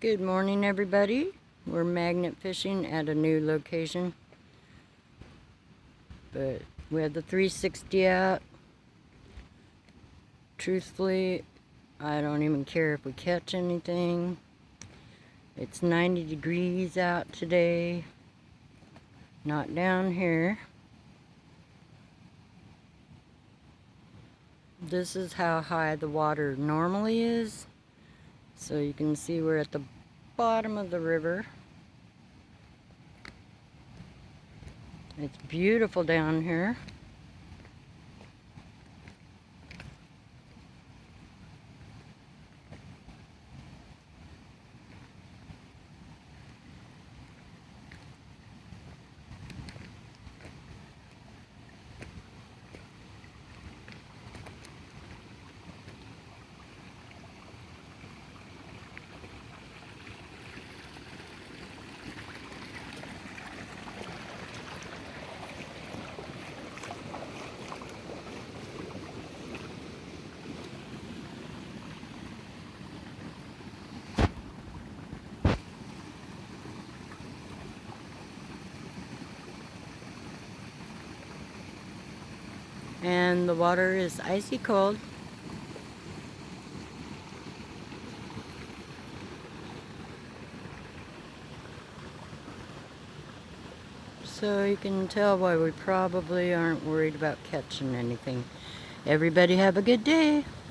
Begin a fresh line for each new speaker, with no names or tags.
Good morning, everybody. We're magnet fishing at a new location, but we have the 360 out. Truthfully, I don't even care if we catch anything. It's 90 degrees out today, not down here. This is how high the water normally is. So you can see we're at the bottom of the river. It's beautiful down here. And the water is icy cold. So you can tell why we probably aren't worried about catching anything. Everybody have a good day.